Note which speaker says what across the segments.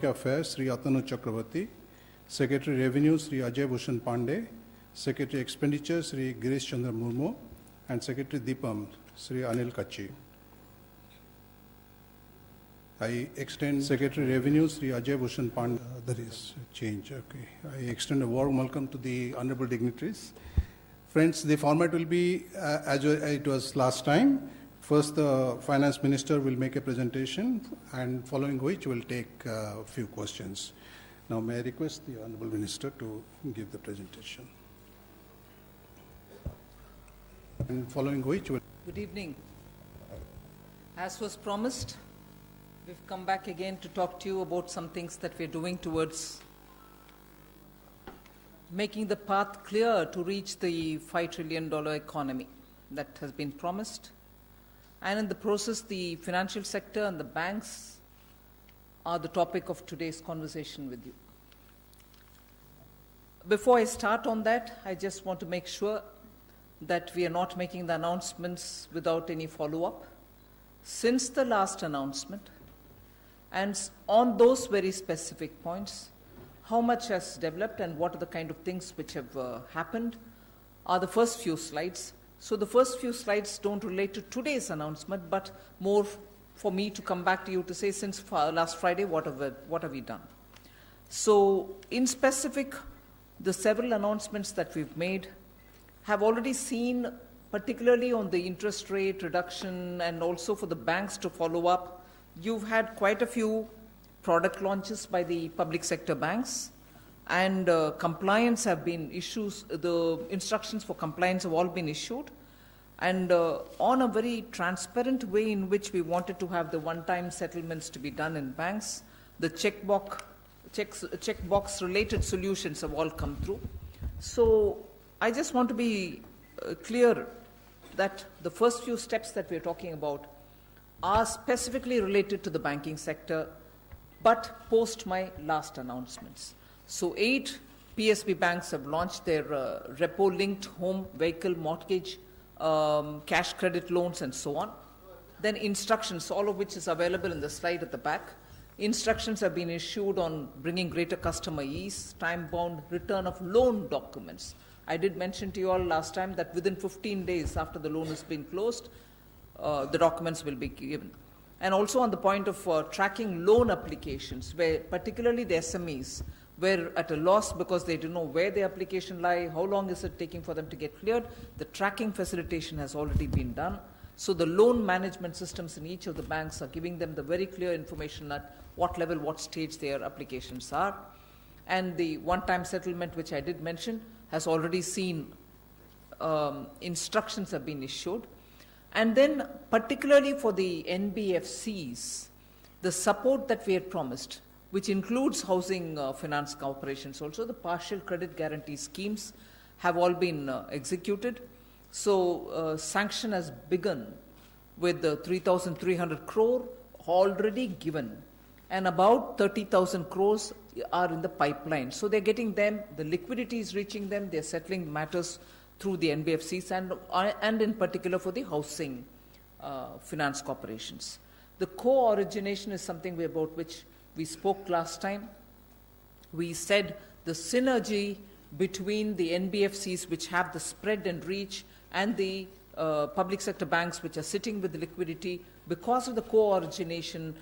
Speaker 1: Affairs, Sri Atanu Chakravarti, Secretary Revenue, Sri Ajay Bhushan Pandey, Secretary Expenditure, Sri Girish Chandra Murmu, and Secretary Deepam, Sri Anil Kachi. I extend Secretary Revenue, Sri Ajay Bhushan Pandey. There is a change, okay. I extend a warm welcome to the honorable dignitaries. Friends, the format will be as it was last time. First, the Finance Minister will make a presentation, and following which we'll take a few questions. Now, may I request the Honourable Minister to give the presentation. And following which we'll...
Speaker 2: Good evening. As was promised, we've come back again to talk to you about some things that we're doing towards making the path clear to reach the $5 trillion economy that has been promised. And in the process, the financial sector and the banks are the topic of today's conversation with you. Before I start on that, I just want to make sure that we are not making the announcements without any follow-up. Since the last announcement, and on those very specific points, how much has developed and what are the kind of things which have happened are the first few slides. So the first few slides don't relate to today's announcement, but more for me to come back to you to say, since last Friday, what have we done? So in specific, the several announcements that we've made have already seen, particularly on the interest rate reduction and also for the banks to follow up. You've had quite a few product launches by the public sector banks, and compliance have been issues, the instructions for compliance have all been issued, and on a very transparent way in which we wanted to have the one-time settlements to be done in banks. The checkbox related solutions have all come through. So I just want to be clear that the first few steps that we're talking about are specifically related to the banking sector, but post my last announcements. So 8 PSB banks have launched their repo-linked home vehicle mortgage, cash credit loans, and so on. Then instructions, all of which is available in the slide at the back. Instructions have been issued on bringing greater customer ease, time-bound return of loan documents. I did mention to you all last time that within 15 days after the loan has been closed, the documents will be given. And also on the point of tracking loan applications, where particularly the SMEs were at a loss because they didn't know where the application lie, how long is it taking for them to get cleared. The tracking facilitation has already been done. So the loan management systems in each of the banks are giving them the very clear information at what level, what stage their applications are. And the one-time settlement, which I did mention, has already seen instructions have been issued. And then particularly for the NBFCs, the support that we had promised, which includes housing finance corporations also, the partial credit guarantee schemes have all been executed. So sanction has begun with the 3,300 crore already given, and about 30,000 crores are in the pipeline. So they're getting them, the liquidity is reaching them, they're settling matters through the NBFCs and in particular for the housing finance corporations. The co-origination is something about which we spoke last time. We said the synergy between the NBFCs, which have the spread and reach, and the public sector banks, which are sitting with the liquidity, because of the co-origination,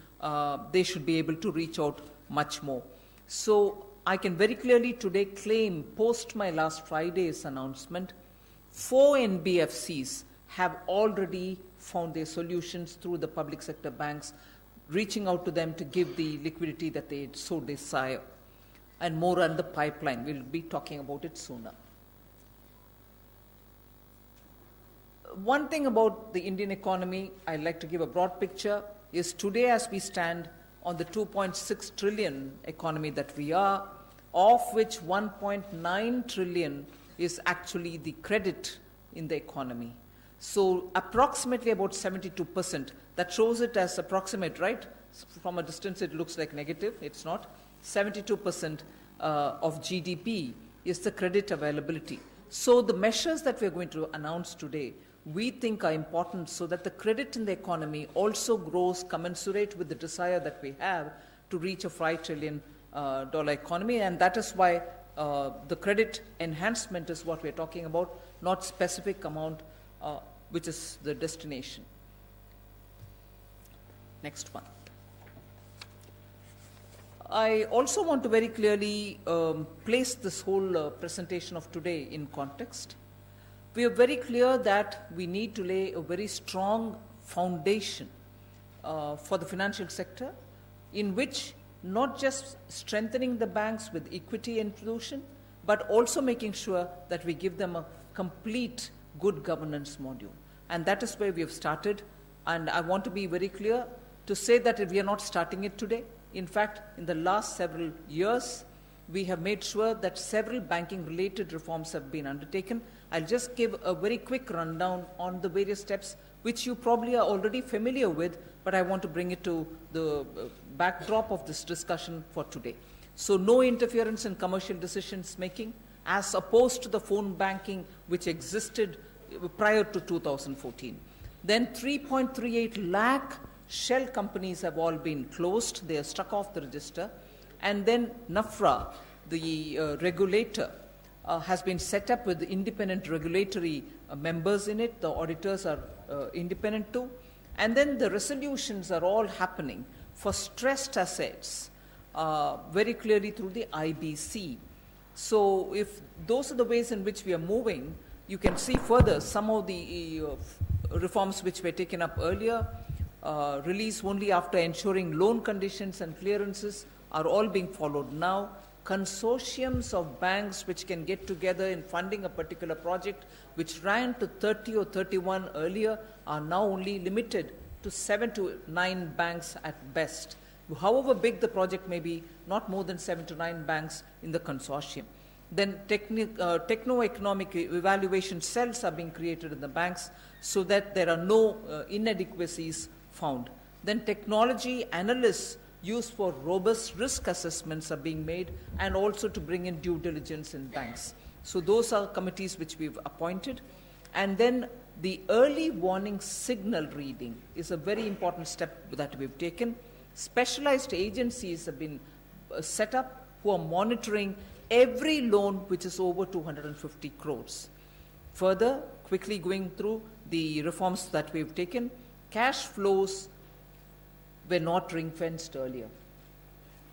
Speaker 2: they should be able to reach out much more. So I can very clearly today claim, post my last Friday's announcement, 4 NBFCs have already found their solutions through the public sector banks, reaching out to them to give the liquidity that they so desire. And more on the pipeline. We'll be talking about it sooner. One thing about the Indian economy, I'd like to give a broad picture, is today as we stand on the 2.6 trillion economy that we are, of which 1.9 trillion is actually the credit in the economy. So approximately about 72%. That shows it as approximate, right? From a distance it looks like negative. It's not. 72% of GDP is the credit availability. So the measures that we're going to announce today, we think are important so that the credit in the economy also grows commensurate with the desire that we have to reach a $5 trillion economy, and that is why the credit enhancement is what we're talking about, not specific amount, which is the destination. Next one. I also want to very clearly place this whole presentation of today in context. We are very clear that we need to lay a very strong foundation for the financial sector, in which not just strengthening the banks with equity inclusion, but also making sure that we give them a complete good governance module. And that is where we have started. And I want to be very clear to say that we are not starting it today. In fact, in the last several years, we have made sure that several banking-related reforms have been undertaken. I'll just give a very quick rundown on the various steps, which you probably are already familiar with, but I want to bring it to the backdrop of this discussion for today. So no interference in commercial decisions making, as opposed to the phone banking which existed prior to 2014. Then 3.38 lakh shell companies have all been closed. They are struck off the register. And then NAFRA, the regulator, has been set up with independent regulatory members in it. The auditors are independent too. And then the resolutions are all happening for stressed assets very clearly through the IBC. So if those are the ways in which we are moving, you can see further some of the reforms which were taken up earlier, release only after ensuring loan conditions and clearances are all being followed now. Consortiums of banks which can get together in funding a particular project, which ran to 30 or 31 earlier, are now only limited to 7 to 9 banks at best. However big the project may be, not more than 7 to 9 banks in the consortium. Then techno-economic evaluation cells are being created in the banks so that there are no inadequacies found. Then technology analysts used for robust risk assessments are being made, and also to bring in due diligence in banks. So those are committees which we've appointed. And then the early warning signal reading is a very important step that we've taken. Specialized agencies have been set up who are monitoring every loan which is over 250 crores. Further, quickly going through the reforms that we've taken, cash flows were not ring-fenced earlier.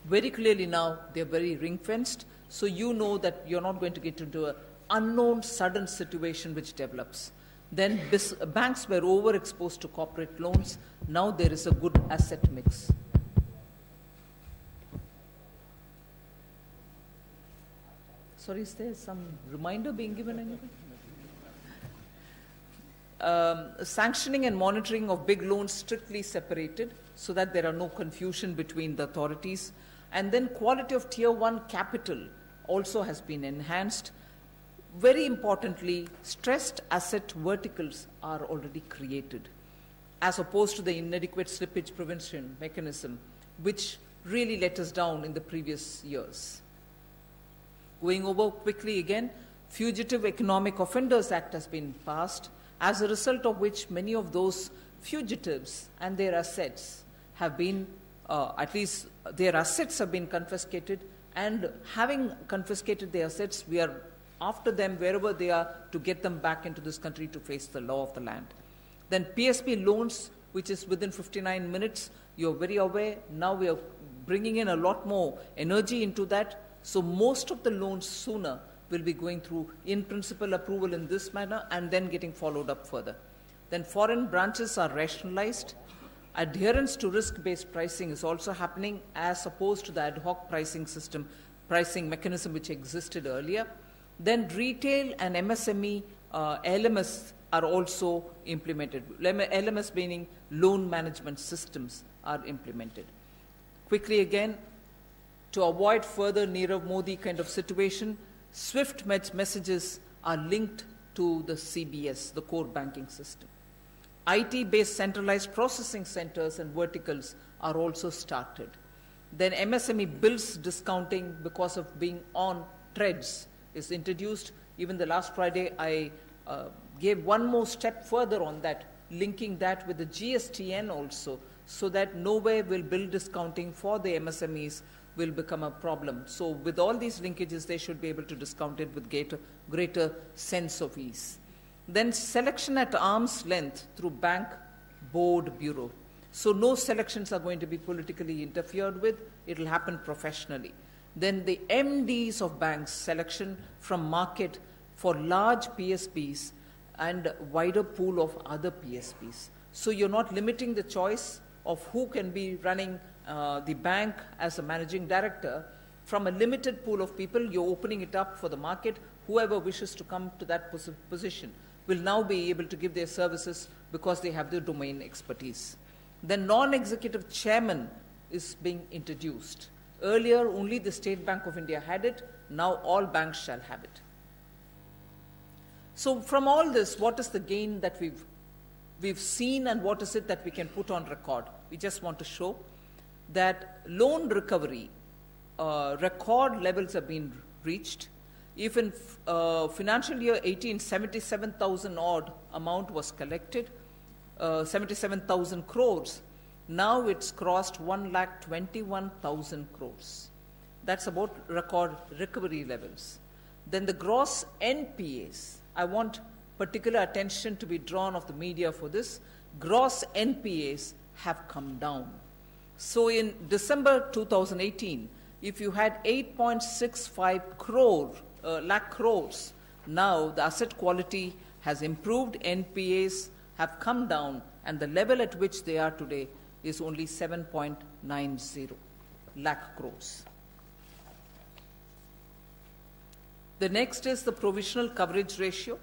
Speaker 2: Very clearly now, they're very ring-fenced, so you know that you're not going to get into an unknown sudden situation which develops. Then banks were overexposed to corporate loans. Now there is a good asset mix. Sorry, is there some reminder being given anyway? Sanctioning and monitoring of big loans strictly separated so that there are no confusion between the authorities. And then quality of tier 1 capital also has been enhanced. Very importantly, stressed asset verticals are already created, as opposed to the inadequate slippage prevention mechanism, which really let us down in the previous years. Going over quickly again, Fugitive Economic Offenders Act has been passed, as a result of which many of those fugitives and their assets have been, at least their assets have been confiscated, and having confiscated their assets, we are after them wherever they are to get them back into this country to face the law of the land. Then PSP loans, which is within 59 minutes, you're very aware, now we are bringing in a lot more energy into that. So most of the loans sooner will be going through in-principle approval in this manner and then getting followed up further. Then foreign branches are rationalized. Adherence to risk-based pricing is also happening, as opposed to the ad hoc pricing mechanism which existed earlier. Then retail and MSME LMS are also implemented. LMS meaning loan management systems are implemented. Quickly again, to avoid further Nirav Modi kind of situation, SWIFT messages are linked to the CBS, the core banking system. IT-based centralized processing centers and verticals are also started. Then MSME bills discounting because of being on threads is introduced. Even the last Friday, I gave one more step further on that, linking that with the GSTN also, so that nowhere will bill discounting for the MSMEs will become a problem. So with all these linkages, they should be able to discount it with greater sense of ease. Then selection at arm's length through bank board bureau. So no selections are going to be politically interfered with. It will happen professionally. Then the MDs of banks selection from market for large PSBs and wider pool of other PSBs. So you're not limiting the choice of who can be running the bank as a managing director. From a limited pool of people, you're opening it up for the market. Whoever wishes to come to that position will now be able to give their services because they have the domain expertise. The non-executive chairman is being introduced. Earlier, only the State Bank of India had it. Now all banks shall have it. So from all this, what is the gain that we've seen, and what is it that we can put on record? We just want to show that loan recovery record levels have been reached. If in financial year 18, 77,000 odd amount was collected, 77,000 crores, now it's crossed 1,21,000 crores. That's about record recovery levels. Then the gross NPAs, I want particular attention to be drawn of the media for this. Gross NPAs have come down. So in December 2018, if you had 8.65 lakh crores, now the asset quality has improved, NPAs have come down, and the level at which they are today is only 7.90 lakh crores. The next is the provisional coverage ratio.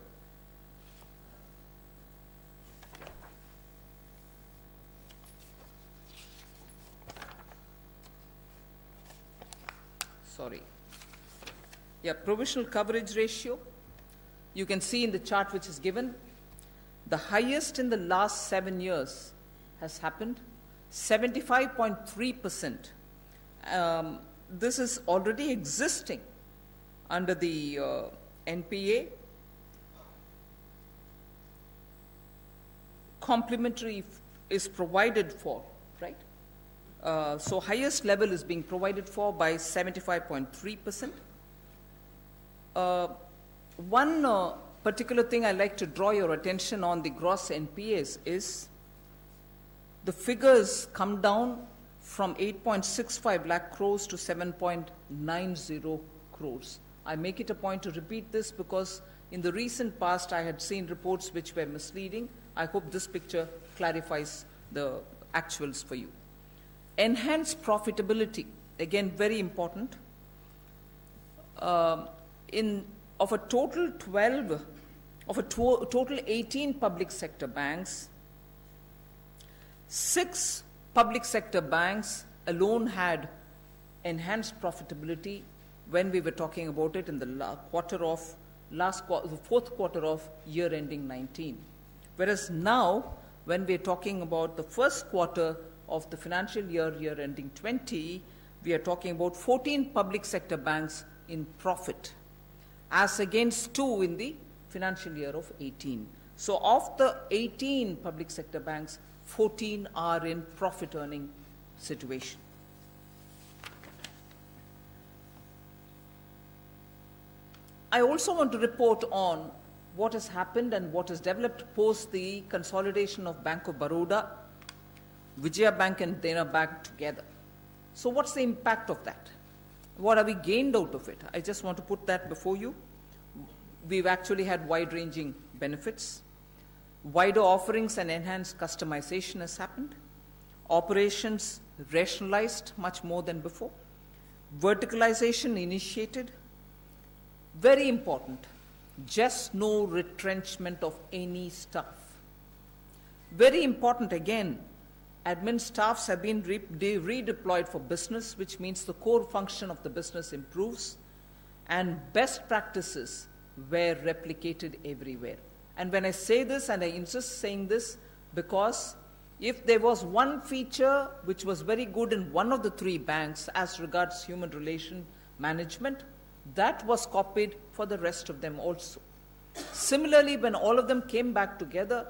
Speaker 2: Provisional coverage ratio. You can see in the chart which is given, the highest in the last 7 years has happened, 75.3%. This is already existing under the NPA. Complementary is provided for, right? So highest level is being provided for by 75.3%. One particular thing I'd like to draw your attention on the gross NPAs is the figures come down from 8.65 lakh crores to 7.90 crores. I make it a point to repeat this because in the recent past I had seen reports which were misleading. I hope this picture clarifies the actuals for you. Enhanced profitability, again very important. Of a total 18 public sector banks, 6 public sector banks alone had enhanced profitability when we were talking about it in the fourth quarter of year ending 19. Whereas now, when we're talking about the first quarter of the financial year ending 20, we are talking about 14 public sector banks in profit, as against 2 in the financial year of 18. So of the 18 public sector banks, 14 are in profit earning situation. I also want to report on what has happened and what has developed post the consolidation of Bank of Baroda, Vijaya Bank and Dena Bank together. So what's the impact of that? What have we gained out of it? I just want to put that before you. We've actually had wide-ranging benefits. Wider offerings and enhanced customization has happened. Operations rationalized much more than before. Verticalization initiated. Very important, just no retrenchment of any staff. Very important again, admin staffs have been redeployed for business, which means the core function of the business improves, and best practices were replicated everywhere. And when I say this, and I insist saying this, because if there was one feature which was very good in one of the 3 banks as regards human relation management, that was copied for the rest of them also. Similarly, when all of them came back together,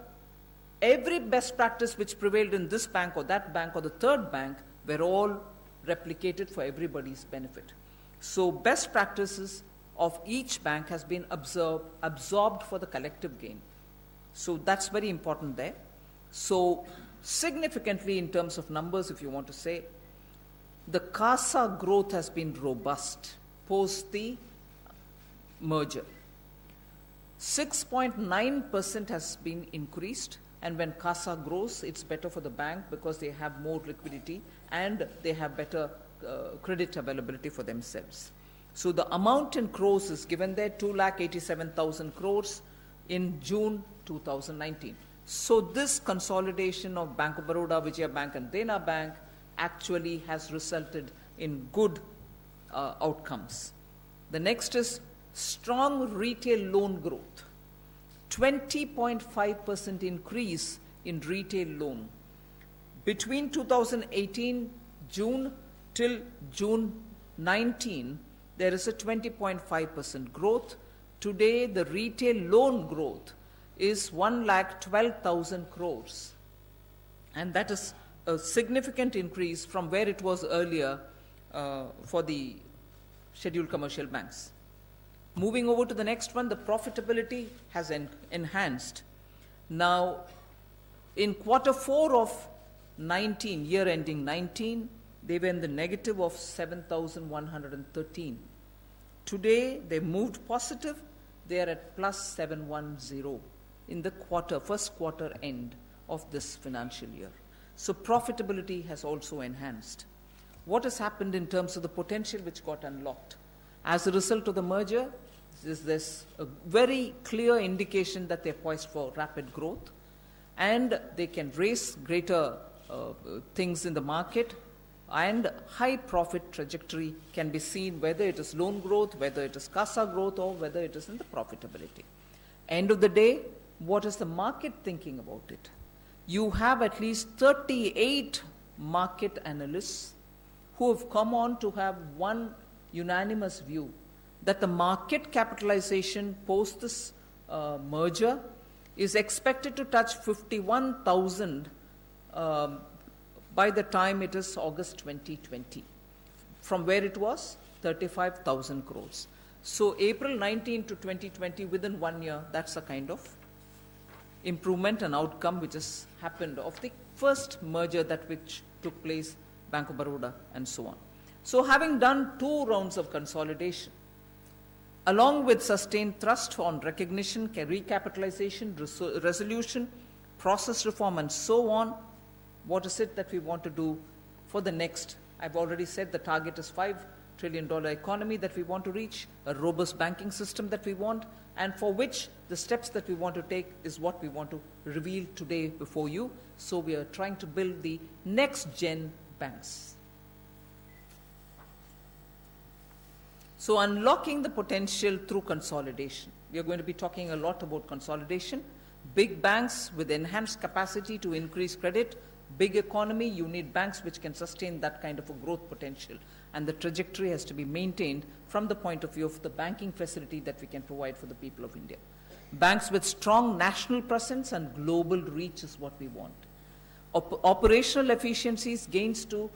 Speaker 2: every best practice which prevailed in this bank or that bank or the third bank were all replicated for everybody's benefit. So best practices of each bank has been absorbed for the collective gain. So that's very important there. So significantly in terms of numbers, if you want to say, the CASA growth has been robust post the merger. 6.9% has been increased, and when CASA grows, it's better for the bank because they have more liquidity and they have better credit availability for themselves. So the amount in crores is given there, 2,87,000 crores in June 2019. So this consolidation of Bank of Baroda, Vijaya Bank and Dena Bank actually has resulted in good outcomes. The next is strong retail loan growth. 20.5% increase in retail loan. Between 2018 June till June 19, there is a 20.5% growth. Today, the retail loan growth is 1,12,000 crores. And that is a significant increase from where it was earlier for the scheduled commercial banks. Moving over to the next one, the profitability has enhanced. Now, in quarter 4 of 19, year ending 19, they were in the negative of 7,113. Today, they moved positive. They are at plus 710 in the first quarter end of this financial year. So profitability has also enhanced. What has happened in terms of the potential which got unlocked? As a result of the merger, there's a very clear indication that they're poised for rapid growth and they can raise greater things in the market, and high profit trajectory can be seen whether it is loan growth, whether it is CASA growth, or whether it is in the profitability. End of the day, what is the market thinking about it? You have at least 38 market analysts who have come on to have one unanimous view that the market capitalization post this merger is expected to touch 51,000 by the time it is August 2020, from where it was 35,000 crores. So April 19 to 2020, within 1 year, that's a kind of improvement and outcome which has happened of the first merger that which took place, Bank of Baroda and so on. So having done 2 rounds of consolidation, along with sustained thrust on recognition, recapitalization, resolution, process reform and so on, what is it that we want to do for the next? I've already said the target is $5 trillion economy that we want to reach, a robust banking system that we want, and for which the steps that we want to take is what we want to reveal today before you. So we are trying to build the next gen banks. So unlocking the potential through consolidation. We are going to be talking a lot about consolidation. Big banks with enhanced capacity to increase credit. Big economy, you need banks which can sustain that kind of a growth potential. And the trajectory has to be maintained from the point of view of the banking facility that we can provide for the people of India. Banks with strong national presence and global reach is what we want. Operational efficiencies, gains to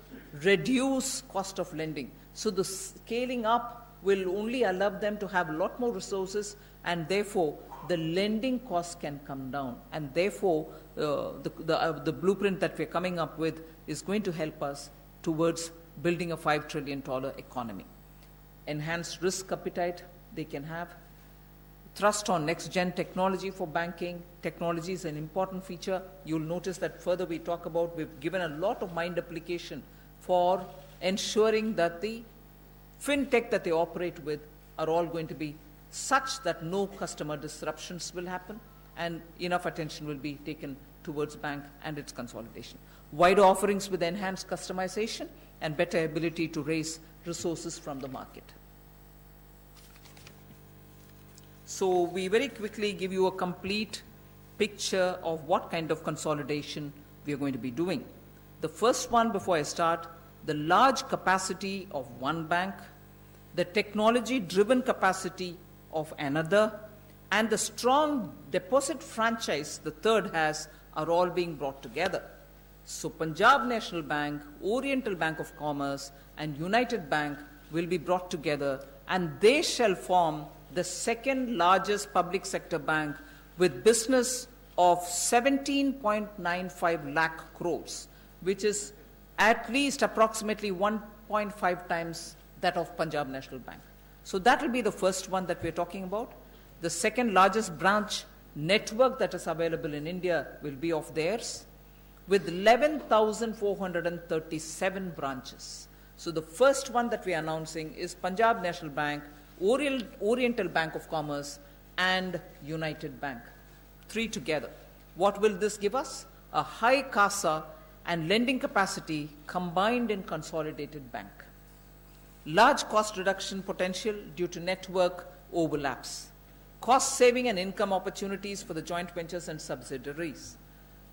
Speaker 2: reduce cost of lending. So the scaling up will only allow them to have a lot more resources, and therefore the lending costs can come down. And therefore the blueprint that we're coming up with is going to help us towards building a $5 trillion economy. Enhanced risk appetite they can have. Thrust on next-gen technology for banking. Technology is an important feature. You'll notice that further we talk about, we've given a lot of mind application for ensuring that the fintech that they operate with are all going to be such that no customer disruptions will happen and enough attention will be taken towards bank and its consolidation. Wider offerings with enhanced customization and better ability to raise resources from the market. So we very quickly give you a complete picture of what kind of consolidation we are going to be doing. The first one, before I start, the large capacity of one bank, the technology-driven capacity of another, and the strong deposit franchise the third has are all being brought together. So Punjab National Bank, Oriental Bank of Commerce, and United Bank will be brought together, and they shall form the second largest public sector bank with business of 17.95 lakh crores, which is at least approximately 1.5 times that of Punjab National Bank. So that will be the first one that we're talking about. The second largest branch network that is available in India will be of theirs, with 11,437 branches. So the first one that we are announcing is Punjab National Bank, Oriental Bank of Commerce, and United Bank. Three together. What will this give us? A high CASA and lending capacity combined in consolidated bank. Large cost reduction potential due to network overlaps. Cost saving and income opportunities for the joint ventures and subsidiaries.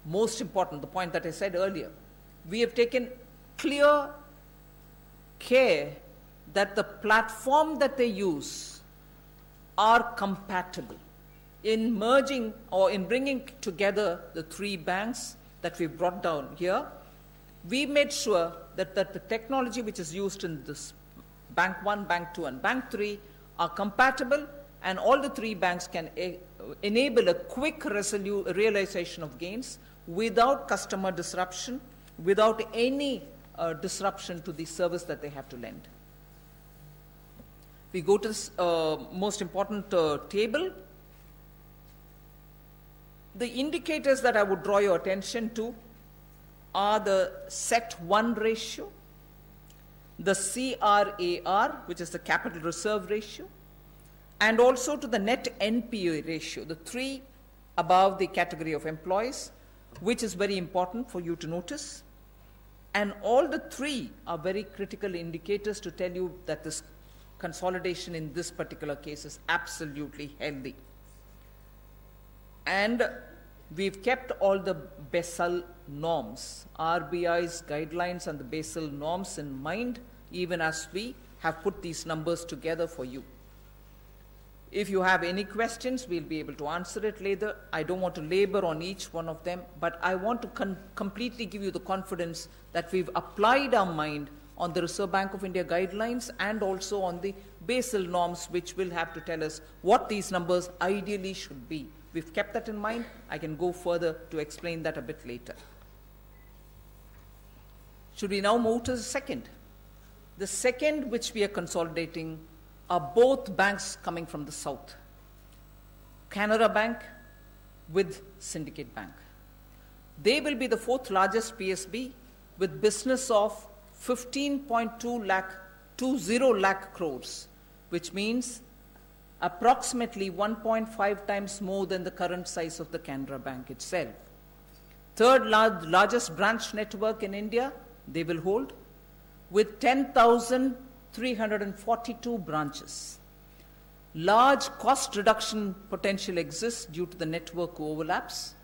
Speaker 2: Most important, the point that I said earlier, we have taken clear care that the platform that they use are compatible. In merging or in bringing together the three banks that we've brought down here, we made sure that the technology which is used in this Bank 1, Bank 2, and Bank 3 are compatible, and all the three banks can enable a quick realization of gains without customer disruption, without any disruption to the service that they have to lend. We go to this most important table. The indicators that I would draw your attention to are the CET1 ratio, the CRAR, which is the capital reserve ratio, and also to the net NPA ratio, the three above the category of employees, which is very important for you to notice. And all the three are very critical indicators to tell you that this consolidation in this particular case is absolutely healthy. And we've kept all the Basel norms, RBI's guidelines and the Basel norms in mind, even as we have put these numbers together for you. If you have any questions, we'll be able to answer it later. I don't want to labor on each one of them, but I want to completely give you the confidence that we've applied our mind on the Reserve Bank of India guidelines and also on the Basel norms, which will have to tell us what these numbers ideally should be. We've kept that in mind. I can go further to explain that a bit later. Should we now move to the second? The second which we are consolidating are both banks coming from the south. Canara Bank with Syndicate Bank. They will be the fourth largest PSB with business of 15.20 lakh crores, which means approximately 1.5 times more than the current size of the Canara Bank itself. Third largest branch network in India, they will hold, with 10,342 branches. Large cost reduction potential exists due to the network overlaps.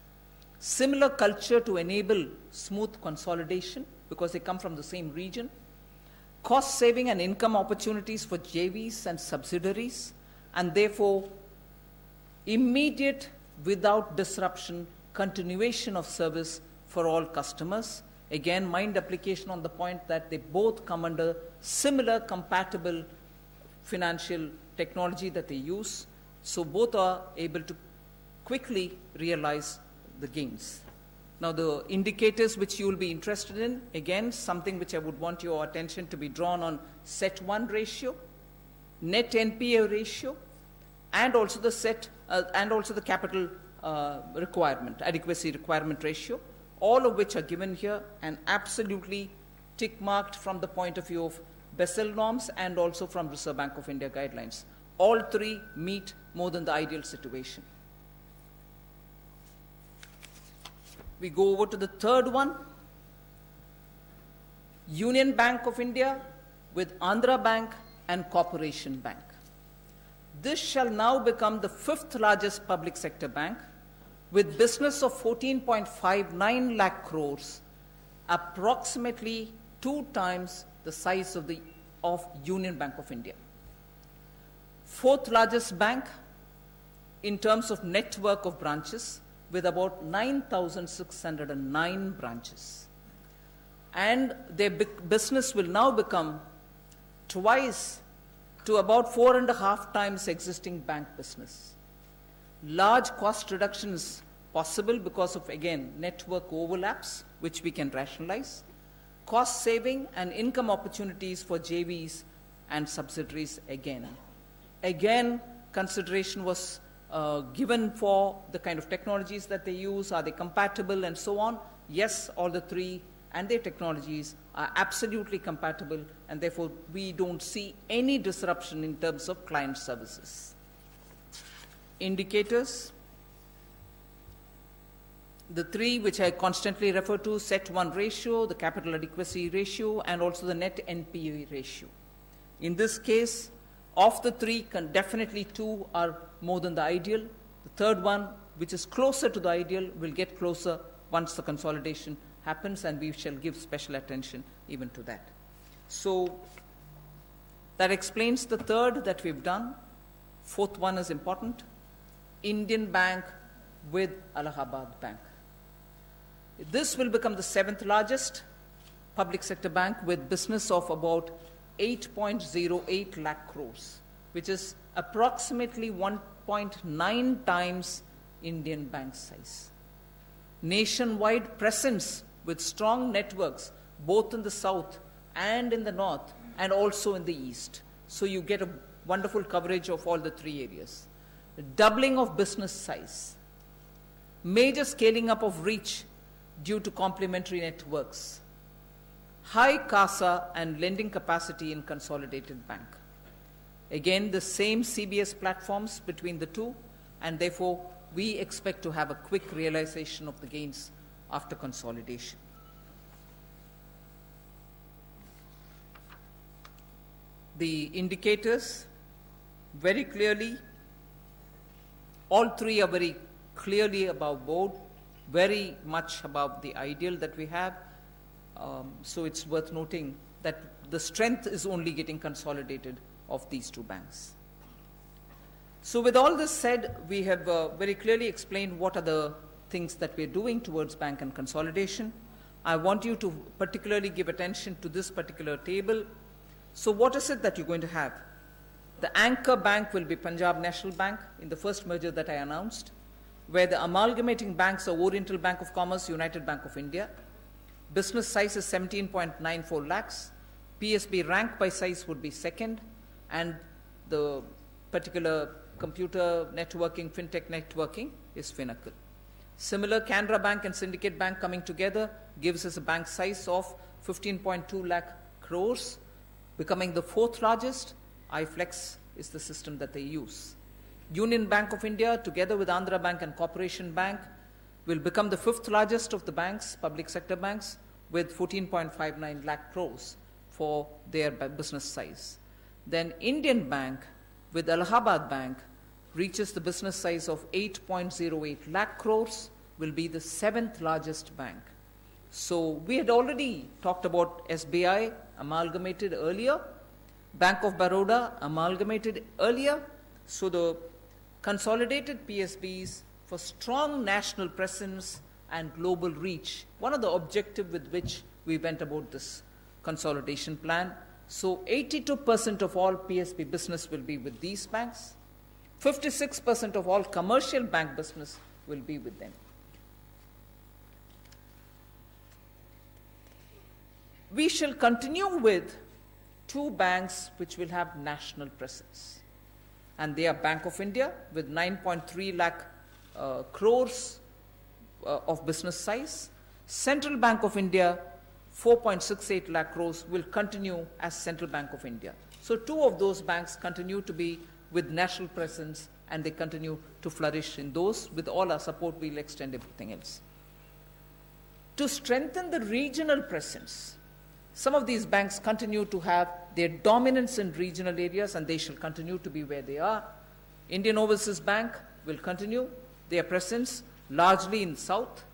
Speaker 2: Similar culture to enable smooth consolidation because they come from the same region. Cost saving and income opportunities for JVs and subsidiaries, and therefore immediate, without disruption, continuation of service for all customers. Again, mind application on the point that they both come under similar compatible financial technology that they use, so both are able to quickly realize the gains. Now, the indicators which you will be interested in, again, something which I would want your attention to be drawn on: CET1 ratio, net NPA ratio, and also the capital requirement, adequacy requirement ratio, all of which are given here and absolutely tick marked from the point of view of Basel norms and also from Reserve Bank of India guidelines. All three meet more than the ideal situation. We go over to the third one, Union Bank of India with Andhra Bank and Corporation Bank. This shall now become the fifth largest public sector bank with business of 14.59 lakh crores, approximately 2 times the size of Union Bank of India. Fourth largest bank in terms of network of branches with about 9,609 branches. And their business will now become twice to about 4.5 times existing bank business. Large cost reduction is possible because of, again, network overlaps, which we can rationalize, cost saving and income opportunities for JVs and subsidiaries again. Again, consideration was given for the kind of technologies that they use, are they compatible and so on. Yes, all the three and their technologies are absolutely compatible, and therefore we don't see any disruption in terms of client services. Indicators. The three which I constantly refer to, CET1 ratio, the capital adequacy ratio, and also the net NPA ratio. In this case, of the three, definitely two are more than the ideal. The third one, which is closer to the ideal, will get closer once the consolidation happens, and we shall give special attention even to that. So that explains the third that we've done. Fourth one is important. Indian Bank with Allahabad Bank. This will become the 7th largest public sector bank with business of about 8.08 lakh crores, which is approximately 1.9 times Indian Bank size. Nationwide presence with strong networks both in the south and in the north and also in the east. So you get a wonderful coverage of all the three areas. The doubling of business size. Major scaling up of reach due to complementary networks. High CASA and lending capacity in consolidated bank. Again, the same CBS platforms between the two, and therefore we expect to have a quick realization of the gains after consolidation. The indicators, very clearly, all three are very clearly above board, very much above the ideal that we have. So it's worth noting that the strength is only getting consolidated of these two banks. So with all this said, we have very clearly explained what are the things that we're doing towards bank and consolidation. I want you to particularly give attention to this particular table. So what is it that you're going to have? The anchor bank will be Punjab National Bank in the first merger that I announced, where the amalgamating banks are Oriental Bank of Commerce, United Bank of India. Business size is 17.94 lakhs. PSB rank by size would be second, and the particular computer networking, fintech networking is Finacle. Similar, Canara Bank and Syndicate Bank coming together gives us a bank size of 15.2 lakh crores, becoming the fourth largest. iFlex is the system that they use. Union Bank of India, together with Andhra Bank and Corporation Bank, will become the fifth largest of the banks, public sector banks, with 14.59 lakh crores for their business size. Then Indian Bank with Allahabad Bank reaches the business size of 8.08 lakh crores, will be the seventh largest bank. So we had already talked about SBI amalgamated earlier, Bank of Baroda amalgamated earlier. So the consolidated PSBs for strong national presence and global reach, one of the objectives with which we went about this consolidation plan. So 82% of all PSB business will be with these banks. 56% of all commercial bank business will be with them. We shall continue with two banks which will have national presence. And they are Bank of India with 9.3 lakh crores of business size. Central Bank of India, 4.68 lakh crores, will continue as Central Bank of India. So two of those banks continue to be with national presence, and they continue to flourish in those. With all our support, we'll extend everything else. To strengthen the regional presence, some of these banks continue to have their dominance in regional areas, and they shall continue to be where they are. Indian Overseas Bank will continue their presence largely in South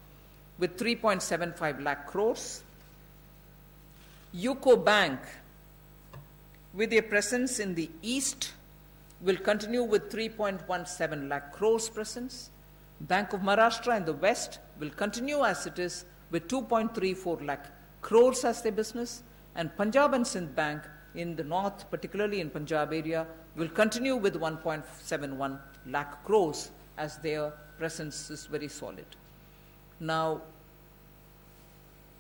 Speaker 2: with 3.75 lakh crores. UCO Bank, with their presence in the East, will continue with 3.17 lakh crores presence. Bank of Maharashtra in the west will continue as it is with 2.34 lakh crores as their business, and Punjab and Sindh Bank in the north, particularly in Punjab area, will continue with 1.71 lakh crores as their presence is very solid. Now,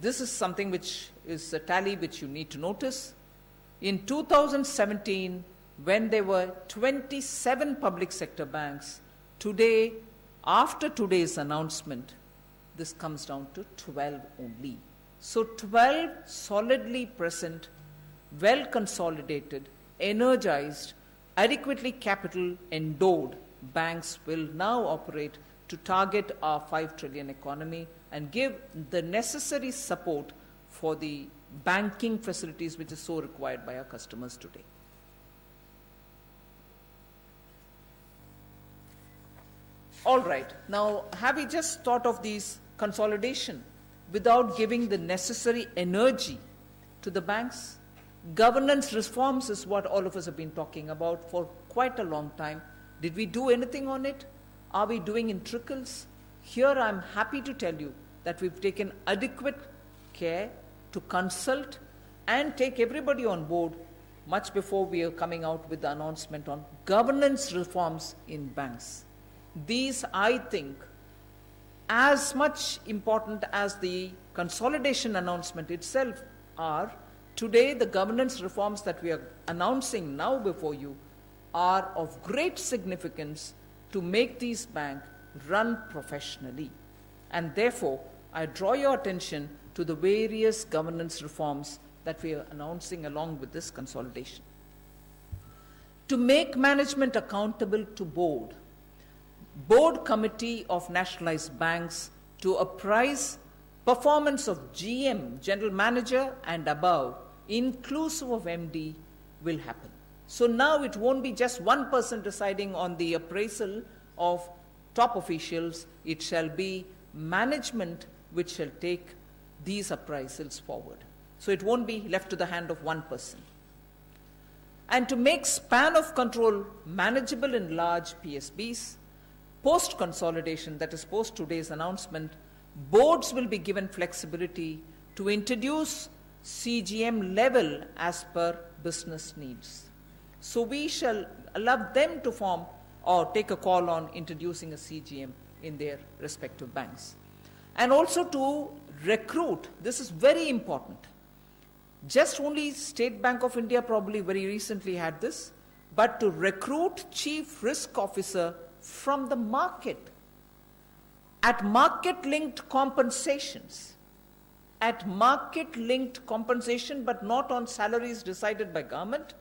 Speaker 2: this is something which is a tally which you need to notice. In 2017, when there were 27 public sector banks, today, after today's announcement, this comes down to 12 only. So 12 solidly present, well consolidated, energized, adequately capital endowed banks will now operate to target our 5 trillion economy and give the necessary support for the banking facilities which is so required by our customers today. All right, now have we just thought of these consolidation without giving the necessary energy to the banks? Governance reforms is what all of us have been talking about for quite a long time. Did we do anything on it? Are we doing in trickles? Here I'm happy to tell you that we've taken adequate care to consult and take everybody on board much before we are coming out with the announcement on governance reforms in banks. These, I think, as much important as the consolidation announcement itself are, today the governance reforms that we are announcing now before you are of great significance to make these banks run professionally. And therefore, I draw your attention to the various governance reforms that we are announcing along with this consolidation. To make management accountable to board committee of nationalized banks to apprise performance of GM, general manager and above, inclusive of MD, will happen. So now it won't be just one person deciding on the appraisal of top officials, it shall be management which shall take these appraisals forward. So it won't be left to the hand of one person. And to make span of control manageable in large PSBs, post-consolidation, that is post today's announcement, boards will be given flexibility to introduce CGM level as per business needs. So we shall allow them to form or take a call on introducing a CGM in their respective banks. And also to recruit, this is very important. Just only State Bank of India probably very recently had this, but to recruit chief risk officer from the market at market-linked compensations, but not on salaries decided by government.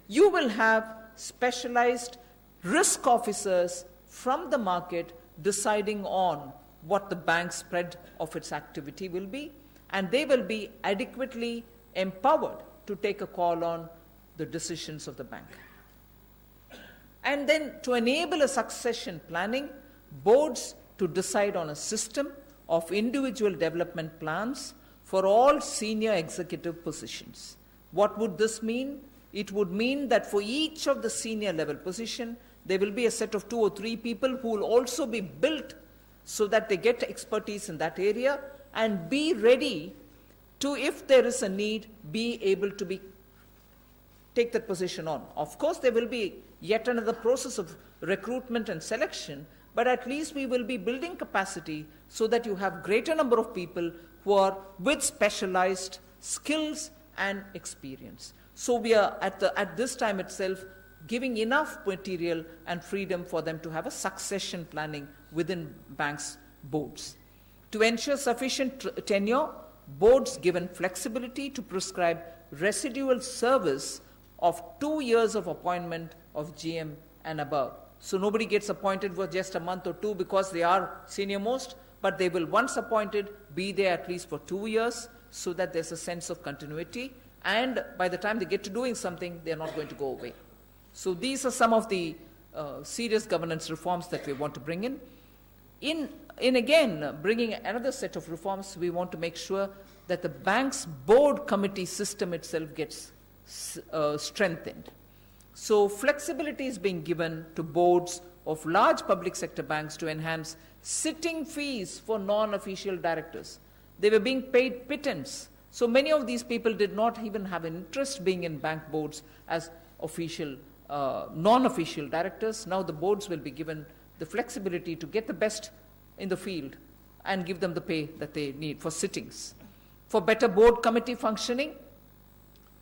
Speaker 2: You will have specialized risk officers from the market deciding on what the bank's spread of its activity will be, and they will be adequately empowered to take a call on the decisions of the bank. And then to enable a succession planning, boards to decide on a system of individual development plans for all senior executive positions. What would this mean? It would mean that for each of the senior level position, there will be a set of 2 or 3 people who will also be built so that they get expertise in that area and be ready to, if there is a need, be able to take that position on. Of course, there will be yet another process of recruitment and selection, but at least we will be building capacity so that you have greater number of people who are with specialized skills and experience. So we are at this time itself giving enough material and freedom for them to have a succession planning within banks' boards. To ensure sufficient tenure, boards given flexibility to prescribe residual service of 2 years of appointment of GM and above. So nobody gets appointed for just a month or 2 because they are senior most, but they will, once appointed, be there at least for 2 years so that there's a sense of continuity, and by the time they get to doing something, they're not going to go away. So these are some of the serious governance reforms that we want to bring in. In again, bringing another set of reforms, we want to make sure that the bank's board committee system itself gets strengthened. So flexibility is being given to boards of large public sector banks to enhance Sitting fees for non-official directors. They were being paid pittance. So many of these people did not even have an interest being in bank boards as official, non-official directors. Now the boards will be given the flexibility to get the best in the field and give them the pay that they need for sittings. For better board committee functioning,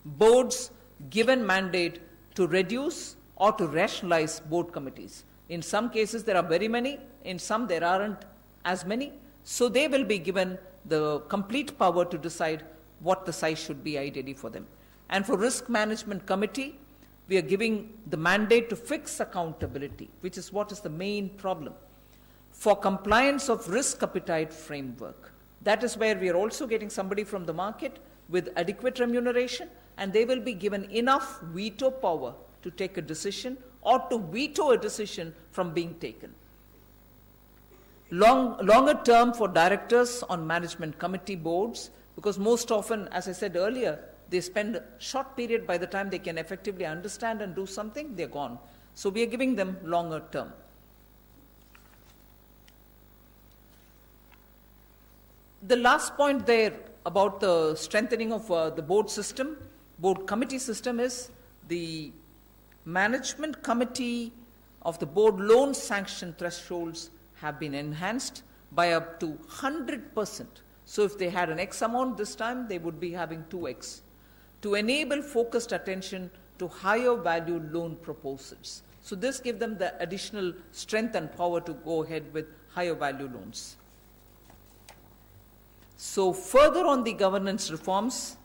Speaker 2: boards given mandate to reduce or to rationalize board committees. In some cases there are very many, in some there aren't as many, so they will be given the complete power to decide what the size should be ideally for them. And for risk management committee, we are giving the mandate to fix accountability, which is what is the main problem. For compliance of risk appetite framework, that is where we are also getting somebody from the market with adequate remuneration, and they will be given enough veto power to take a decision or to veto a decision from being taken. Longer term for directors on management committee boards, because most often, as I said earlier, they spend a short period. By the time they can effectively understand and do something, they're gone. So we are giving them longer term. The last point there about the strengthening of the board system, board committee system, is the management committee of the board loan sanction thresholds have been enhanced by up to 100%. So if they had an X amount this time, they would be having 2X, to enable focused attention to higher value loan proposals. So this gives them the additional strength and power to go ahead with higher value loans. So further on the governance reforms,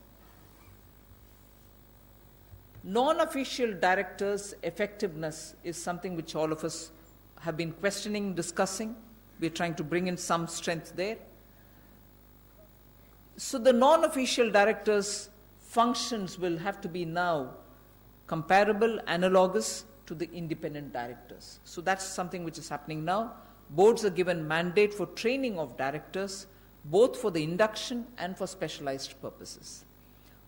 Speaker 2: non-official directors' effectiveness is something which all of us have been questioning, discussing. We're trying to bring in some strength there. So the non-official directors' functions will have to be now comparable, analogous to the independent directors. So that's something which is happening now. Boards are given mandate for training of directors, both for the induction and for specialized purposes.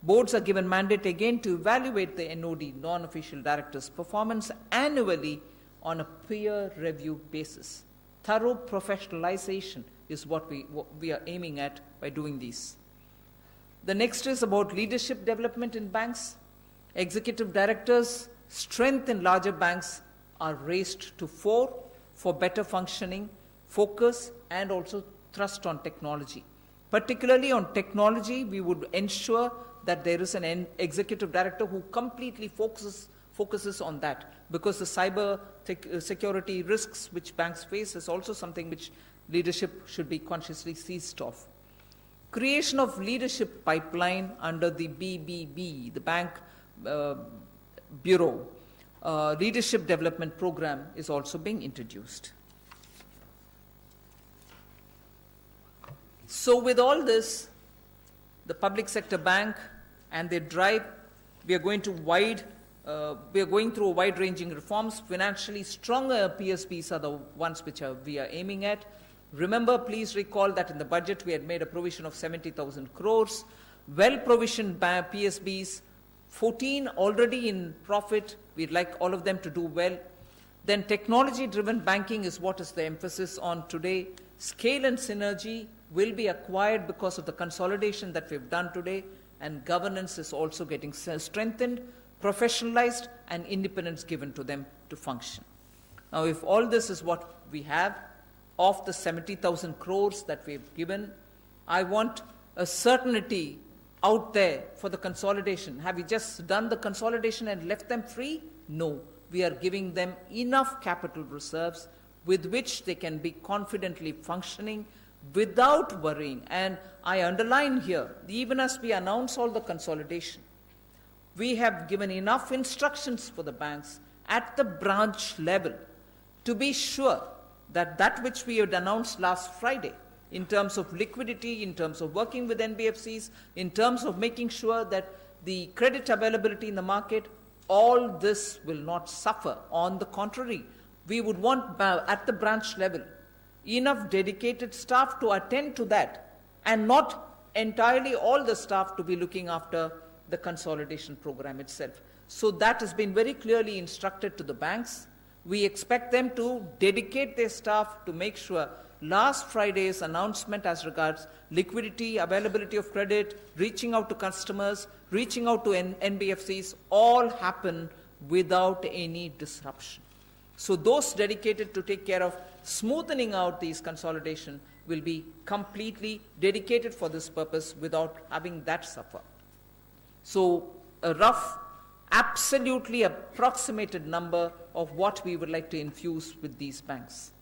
Speaker 2: Boards are given mandate again to evaluate the NOD, non-official directors' performance annually on a peer review basis. Thorough professionalization is what we are aiming at by doing these. The next is about leadership development in banks. Executive directors' strength in larger banks are raised to 4 for better functioning, focus, and also thrust on technology. Particularly on technology, we would ensure that there is an executive director who completely focuses on that, because the cyber security risks which banks face is also something which leadership should be consciously seized of. Creation of leadership pipeline under the BBB, the Bank Bureau, leadership development program is also being introduced. So with all this, the public sector bank and their drive, we are going through wide-ranging reforms. Financially stronger PSBs are the ones which we are aiming at. Remember, please recall that in the budget we had made a provision of 70,000 crores. Well-provisioned PSBs, 14 already in profit. We'd like all of them to do well. Then technology-driven banking is what is the emphasis on today. Scale and synergy will be acquired because of the consolidation that we've done today, and governance is also getting strengthened, professionalized, and independence given to them to function. Now, if all this is what we have, of the 70,000 crores that we've given, I want a certainty out there for the consolidation. Have we just done the consolidation and left them free? No. We are giving them enough capital reserves with which they can be confidently functioning without worrying. And I underline here, even as we announce all the consolidation, we have given enough instructions for the banks at the branch level to be sure that that which we had announced last Friday in terms of liquidity, in terms of working with NBFCs, in terms of making sure that the credit availability in the market, all this will not suffer. On the contrary, we would want at the branch level enough dedicated staff to attend to that, and not entirely all the staff to be looking after the consolidation program itself. So that has been very clearly instructed to the banks. We expect them to dedicate their staff to make sure last Friday's announcement as regards liquidity, availability of credit, reaching out to customers, reaching out to NBFCs, all happen without any disruption. So those dedicated to take care of smoothing out these consolidation will be completely dedicated for this purpose without having that suffer. So a rough, absolutely approximated number of what we would like to infuse with these banks.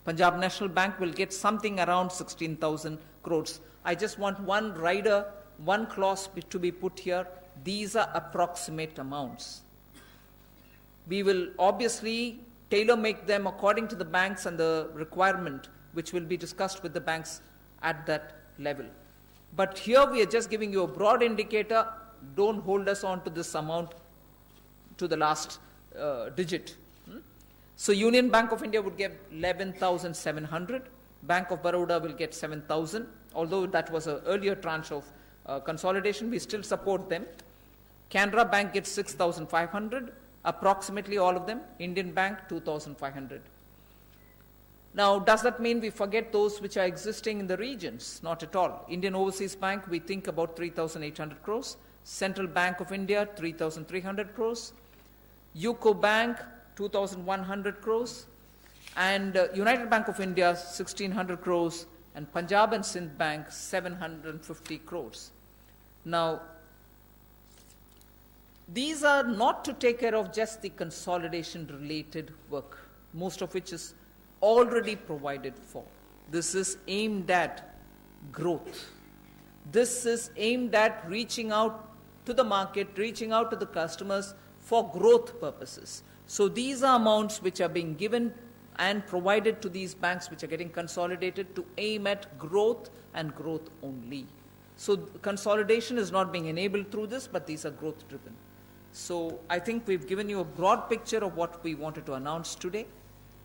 Speaker 2: Punjab National Bank will get something around 16,000 crores. I just want one rider, one clause to be put here. These are approximate amounts. We will obviously tailor-make them according to the banks and the requirement, which will be discussed with the banks at that level. But here we are just giving you a broad indicator. Don't hold us on to this amount to the last digit. So Union Bank of India would get 11,700. Bank of Baroda will get 7,000. Although that was an earlier tranche of consolidation, we still support them. Canara Bank gets 6,500. Approximately all of them. Indian Bank, 2,500. Now, does that mean we forget those which are existing in the regions? Not at all. Indian Overseas Bank, we think about 3,800 crores. Central Bank of India, 3,300 crores. UCO Bank, 2,100 crores. And United Bank of India, 1,600 crores. And Punjab and Sindh Bank, 750 crores. Now, these are not to take care of just the consolidation-related work, most of which is already provided for. This is aimed at growth. This is aimed at reaching out to the market, reaching out to the customers for growth purposes. So these are amounts which are being given and provided to these banks which are getting consolidated to aim at growth and growth only. So consolidation is not being enabled through this, but these are growth-driven. So I think we've given you a broad picture of what we wanted to announce today.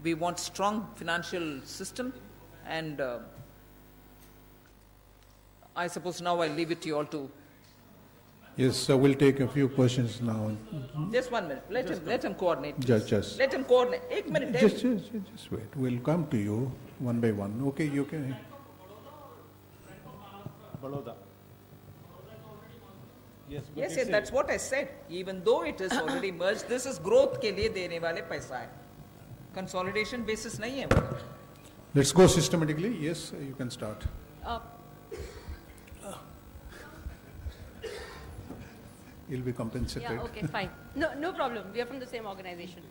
Speaker 2: We want strong financial system, and I suppose now I'll leave it to you all to.
Speaker 1: Yes, so we'll take a few questions now.
Speaker 2: Just 1 minute. Let him coordinate.
Speaker 1: Just.
Speaker 2: Let him coordinate. 1 minute.
Speaker 1: Just wait. We'll come to you one by one. Okay, you can.
Speaker 3: Baroda.
Speaker 2: Yes, that's what I said. Even though it is already merged, this is growth के लिए देने वाले पैसा है. Consolidation basis नहीं है.
Speaker 1: Let's go systematically. Yes, you can start. He'll be compensated.
Speaker 4: Yeah, okay, fine. No problem. We are from the same organization.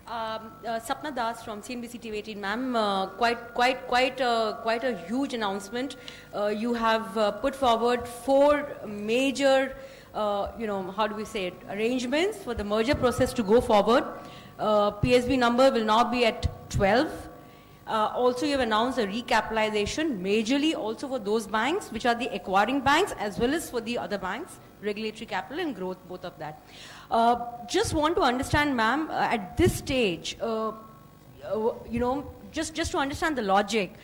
Speaker 4: Sapna Das from CNBC TV 18, ma'am. Quite a huge announcement. You have put forward 4 major, how do we say it, arrangements for the merger process to go forward. PSB number will now be at 12. Also, you have announced a recapitalization, majorly also for those banks which are the acquiring banks as well as for the other banks, regulatory capital and growth, both of that. Just want to understand, ma'am, at this stage, just to understand the logic,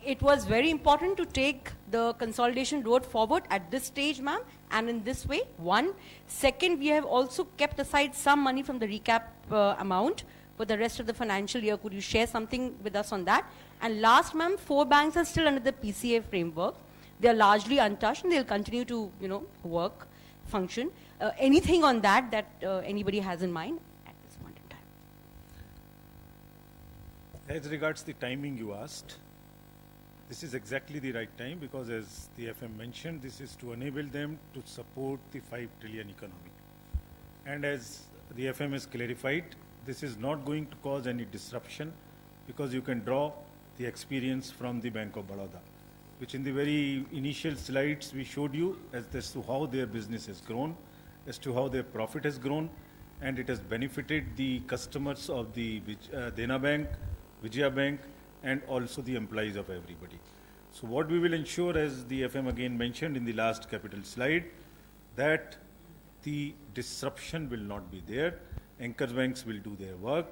Speaker 4: it was very important to take the consolidation road forward at this stage, ma'am, and in this way, one. Second, we have also kept aside some money from the recap amount for the rest of the financial year. Could you share something with us on that? And last, ma'am, 4 banks are still under the PCA framework. They are largely untouched and they'll continue to, work, function. Anything on that anybody has in mind at this point in time?
Speaker 3: As regards the timing you asked, this is exactly the right time because as the FM mentioned, this is to enable them to support the 5 trillion economy. And as the FM has clarified, this is not going to cause any disruption because you can draw the experience from the Bank of Baroda, which in the very initial slides we showed you as to how their business has grown, as to how their profit has grown, and it has benefited the customers of the Dena Bank, Vijaya Bank, and also the employees of everybody. So what we will ensure, as the FM again mentioned in the last capital slide, that the disruption will not be there. Anchor banks will do their work,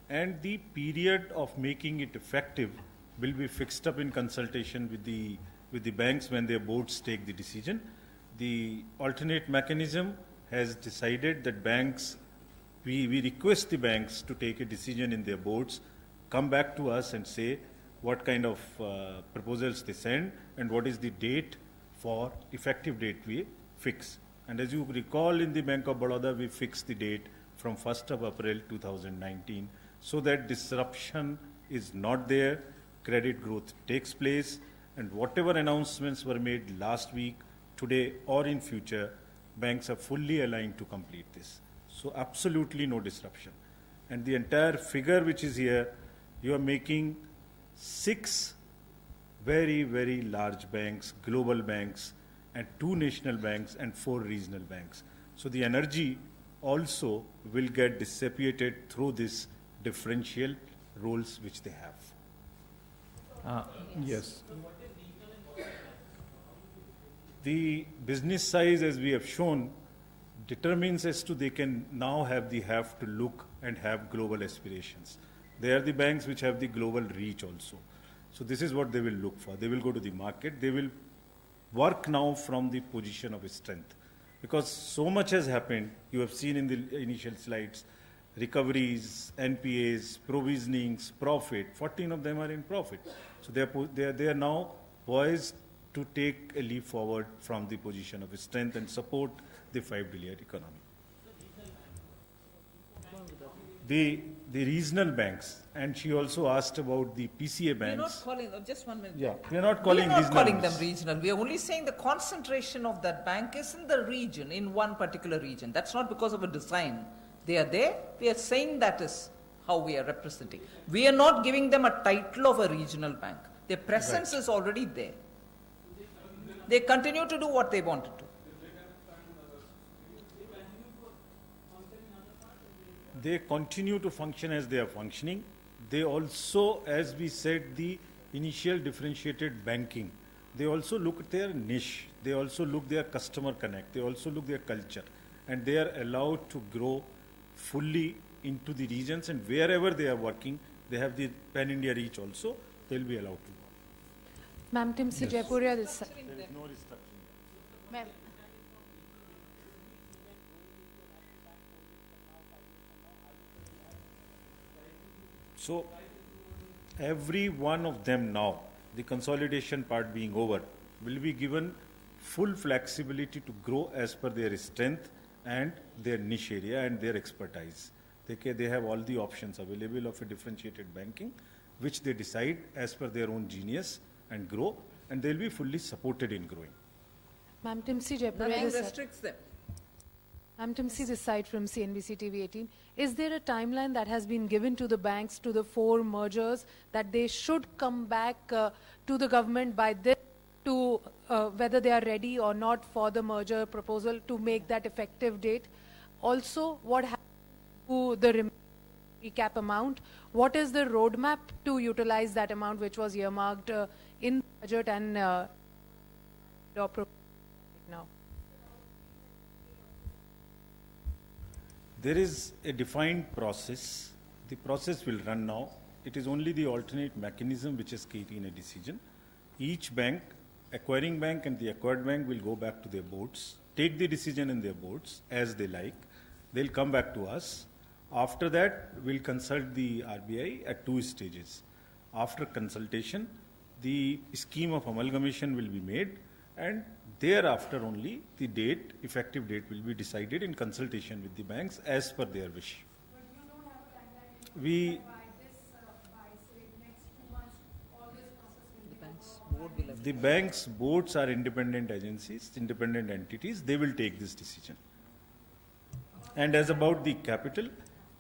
Speaker 3: and the period of making it effective will be fixed up in consultation with the banks when their boards take the decision. The alternate mechanism has decided that banks, we request the banks to take a decision in their boards, come back to us and say what kind of proposals they send, and what is the date for effective date we fix. And as you recall, in the Bank of Baroda, we fixed the date from 1st of April 2019, so that disruption is not there, credit growth takes place, and whatever announcements were made last week, today, or in future, banks are fully aligned to complete this. So absolutely no disruption. And the entire figure which is here, you are making 6 very, very large banks, global banks, and 2 national banks and 4 regional banks. So the energy also will get dissipated through this differential roles which they have.
Speaker 1: Yes.
Speaker 3: The business size, as we have shown, determines as to they can now have to look and have global aspirations. They are the banks which have the global reach also. So this is what they will look for. They will go to the market. They will work now from the position of strength. Because so much has happened, you have seen in the initial slides, recoveries, NPAs, provisionings, profit, 14 of them are in profit. So they are now poised to take a leap forward from the position of strength and support the 5 trillion economy. The regional banks, and she also asked about the PCA
Speaker 2: We are not
Speaker 3: banks.
Speaker 2: calling, just 1 minute.
Speaker 3: Yeah, we are not calling
Speaker 2: We are not
Speaker 3: regional
Speaker 2: calling them
Speaker 3: banks.
Speaker 2: regional. We are only saying the concentration of that bank is in the region, in one particular region. That's not because of a design. They are there. We are saying that is how we are representing. We are not giving them a title of a regional bank. Their presence is already there. They continue to do what they wanted to.
Speaker 3: They continue to function as they are functioning. They also, as we said, the initial differentiated banking, they also look at their niche. They also look their customer connect. They also look their culture. And they are allowed to grow fully into the regions, and wherever they are working, they have the pan-India reach also, they will be allowed to go.
Speaker 5: Ma'am, Timsi Jaipuria, this side.
Speaker 3: There is no restriction.
Speaker 5: Ma'am.
Speaker 3: So every one of them now, the consolidation part being over, will be given full flexibility to grow as per their strength and their niche area and their expertise. They have all the options available of a differentiated banking, which they decide as per their own genius and grow, and they'll be fully supported in growing.
Speaker 5: Ma'am, Timsi Jaipuria,
Speaker 2: Nothing
Speaker 5: this side.
Speaker 2: restricts them.
Speaker 5: Ma'am, Timsi this side from CNBC TV 18. Is there a timeline that has been given to the banks, to the 4 mergers, that they should come back to the government by this, to whether they are ready or not for the merger proposal to make that effective date? Also, what happens to the recap amount? What is the roadmap to utilize that amount which was earmarked in the budget and right now?
Speaker 3: There is a defined process. The process will run now. It is only the alternate mechanism which is taking a decision. Each bank, acquiring bank and the acquired bank, will go back to their boards, take the decision in their boards as they like. They'll come back to us. After that, we'll consult the RBI at 2 stages. After consultation, the scheme of amalgamation will be made, and thereafter only the date, effective date, will be decided in consultation with the banks as per their wish. We, the banks' boards are independent agencies, independent entities. They will take this decision. And as about the capital,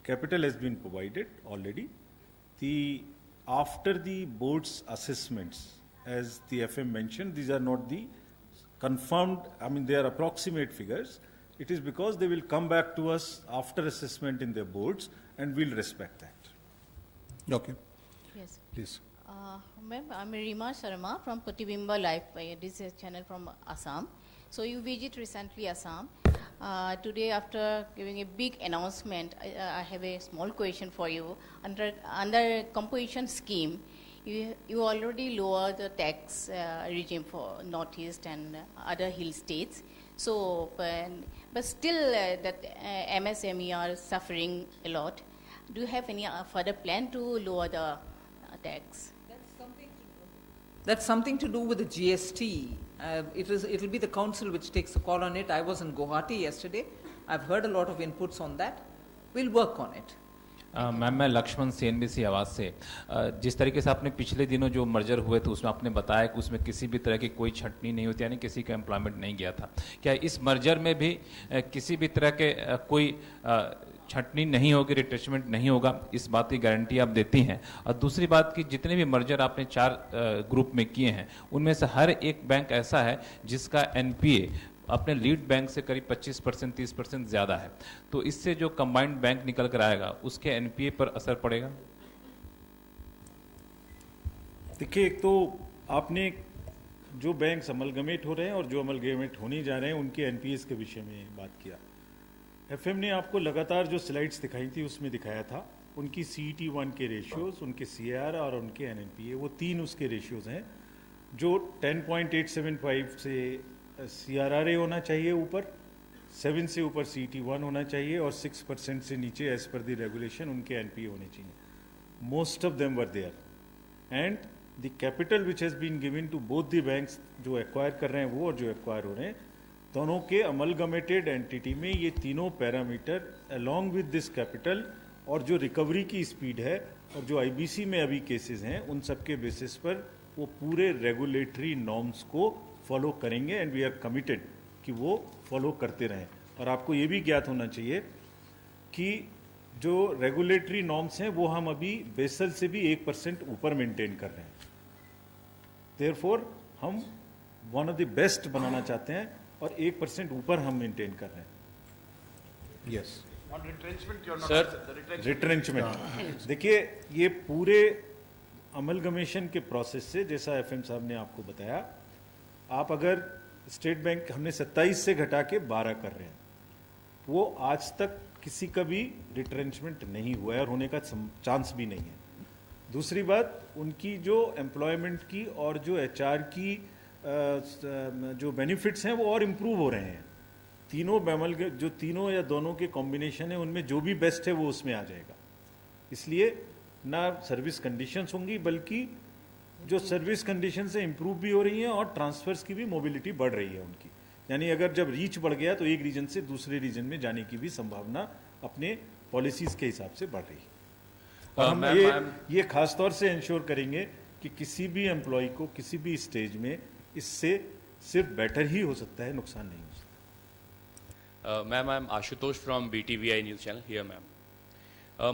Speaker 3: capital has been provided already. After the board's assessments, as the FM mentioned, these are not the confirmed, they are approximate figures. It is because they will come back to us after assessment in their boards, and we'll respect that.
Speaker 1: Okay,
Speaker 6: Yes.
Speaker 1: please.
Speaker 6: Ma'am, I'm Rima Sharma from Pratibimba Live. This is a channel from Assam. So you visit recently Assam. Today, after giving a big announcement, I have a small question for you. Under composition scheme, you already lower the tax regime for Northeast and other hill states. So, but still that MSME are suffering a lot. Do you have any further plan to lower the tax?
Speaker 2: That's something That's something to do with the GST. It will be the council which takes a call on it. I was in Guwahati yesterday. I've heard a lot of inputs on that. We'll work on it.
Speaker 7: Ma'am मैं Lakshman CNBC आवाज़ से जिस तरीके से आपने पिछले दिनों जो मर्जर हुए थे उसमें आपने बताया कि उसमें किसी भी तरह की कोई छंटनी नहीं होती, यानी किसी का एम्प्लॉयमेंट नहीं गया था। क्या इस मर्जर में भी किसी भी तरह के कोई छंटनी नहीं होगी, रिट्रेचमेंट नहीं होगा, इस बात की गारंटी आप देती हैं? और दूसरी बात कि जितने भी मर्जर आपने 4 ग्रुप में किए हैं उनमें से हर एक बैंक ऐसा है जिसका NPA अपने लीड बैंक से करीब 25% 30% ज़्यादा है, तो इससे जो कंबाइंड बैंक निकल कर आएगा उसके NPA पर असर पड़ेगा?
Speaker 3: देखिए, एक तो आपने जो बैंक अमलगमेट हो रहे हैं और जो अमलगमेट होने जा रहे हैं उनके NPAs के विषय में बात किया। FM ने आपको लगातार जो स्लाइड्स दिखाई थी उसमें दिखाया था उनकी CET1 के रेशियोज, उनके CAR और उनके NNPA, वो 3 उसके रेशियोज हैं जो 10.875 से CRRA होना चाहिए ऊपर, 7 से ऊपर CET1 होना चाहिए और 6% से नीचे एज पर द रेगुलेशन उनके NPA होने चाहिए। Most of them were there and the capital which has been given to both the banks, जो एक्वायर कर रहे हैं वो और जो एक्वायर हो रहे हैं, दोनों के अमलगमेटेड एंटिटी में ये तीनों parameter along with this capital और जो रिकवरी की स्पीड है और जो IBC में अभी केसेस हैं उन सब के बेसिस पर वो पूरे रेगुलेटरी नॉर्म्स को फॉलो करेंगे एंड वी आर कमिटेड कि वो फॉलो करते रहें। और आपको ये भी ज्ञात होना चाहिए कि जो रेगुलेटरी नॉर्म्स हैं वो हम अभी बेसल से भी 1% ऊपर मेंटेन कर रहे हैं। देयरफॉर हम वन ऑफ द बेस्ट बनाना चाहते हैं और 1% ऊपर हम मेंटेन कर रहे हैं।
Speaker 1: Yes.
Speaker 3: रिट्रेंचमेंट, देखिए ये पूरे अमलगमेशन के प्रोसेस से, जैसा FM साहब ने आपको बताया, आप अगर स्टेट बैंक हमने 27 से घटा के 12 कर रहे हैं, वो आज तक किसी का भी रिट्रेंचमेंट नहीं हुआ है और होने का चांस भी नहीं है। दूसरी बात, उनकी जो एम्प्लॉयमेंट की और जो HR की जो बेनिफिट्स हैं वो और इम्प्रूव हो रहे हैं। जो तीनों या दोनों के कॉम्बिनेशन है उनमें जो भी बेस्ट है वो उसमें आ जाएगा। इसलिए ना सर्विस कंडीशंस होंगी बल्कि जो सर्विस कंडीशन से इम्प्रूव भी हो रही हैं और ट्रांसफर्स की भी मोबिलिटी बढ़ रही है उनकी। यानी अगर जब रीच बढ़ गया तो एक रीजन से दूसरे रीजन में जाने की भी संभावना अपने पॉलिसीज के हिसाब से बढ़ रही है। और हम ये खास तौर से इंश्योर करेंगे कि किसी भी एम्प्लॉय को किसी भी स्टेज में इससे सिर्फ बेटर ही हो सकता है, नुकसान नहीं हो सकता।
Speaker 8: Ma'am, I'm Ashutosh from BTVI News Channel here, ma'am.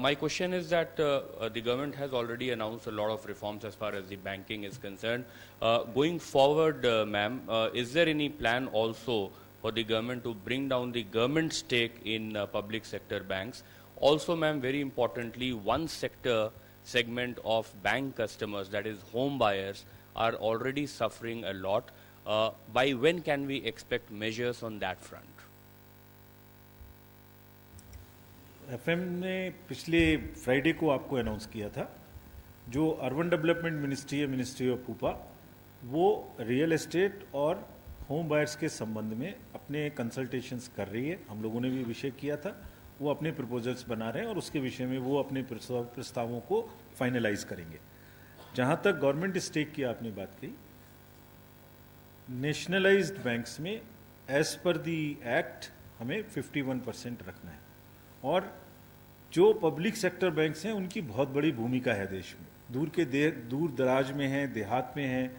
Speaker 8: My question is that the government has already announced a lot of reforms as far as the banking is concerned. Going forward, ma'am, is there any plan also for the government to bring down the government stake in public sector banks? Also, ma'am, very importantly, one segment of bank customers, that is home buyers, are already suffering a lot. By when can we expect measures on that front?
Speaker 3: FM ने पिछले Friday को आपको announce किया था, जो urban development ministry है, ministry of ऊपा, वो real estate और होम बायर्स के संबंध में अपने कंसल्टेशंस कर रही है। हम लोगों ने भी विषय किया था, वो अपने प्रपोजल्स बना रहे हैं और उसके विषय में वो अपने प्रस्तावों को फाइनलाइज करेंगे। जहाँ तक गवर्नमेंट स्टेक की आपने बात कही, नेशनलाइज्ड बैंक्स में एज पर दी एक्ट हमें 51% रखना है और जो पब्लिक सेक्टर बैंक्स हैं उनकी बहुत बड़ी भूमिका है देश में। दूर दराज में हैं, देहात में हैं,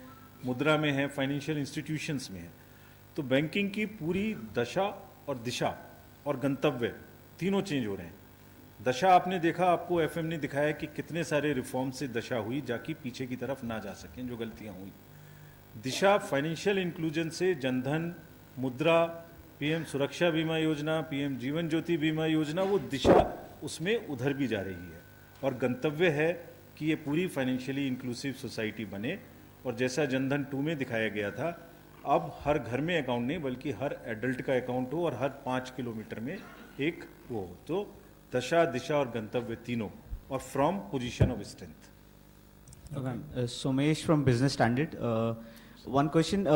Speaker 3: मुद्रा में हैं, फाइनेंशियल इंस्टीट्यूशंस में हैं। तो बैंकिंग की पूरी दशा और दिशा और गंतव्य तीनों चेंज हो रहे हैं। दशा आपने देखा, आपको FM ने दिखाया कि कितने सारे रिफॉर्म से दशा हुई जाकि पीछे की तरफ ना जा सकें जो गलतियां हुई। दिशा फाइनेंशियल इंक्लूजन से जनधन, मुद्रा, PM सुरक्षा बीमा योजना, PM जीवन ज्योति बीमा योजना, वो दिशा उसमें उधर भी जा रही है और गंतव्य है कि ये पूरी फाइनेंशियली इंक्लूसिव सोसाइटी बने। और जैसा जनधन 2 में दिखाया गया था, अब हर घर में अकाउंट नहीं बल्कि हर एडल्ट का अकाउंट हो और हर 5 किलोमीटर में एक वो हो। तो दशा, दिशा और गंतव्य तीनों, और from position of strength.
Speaker 9: Somesh from Business Standard. One question.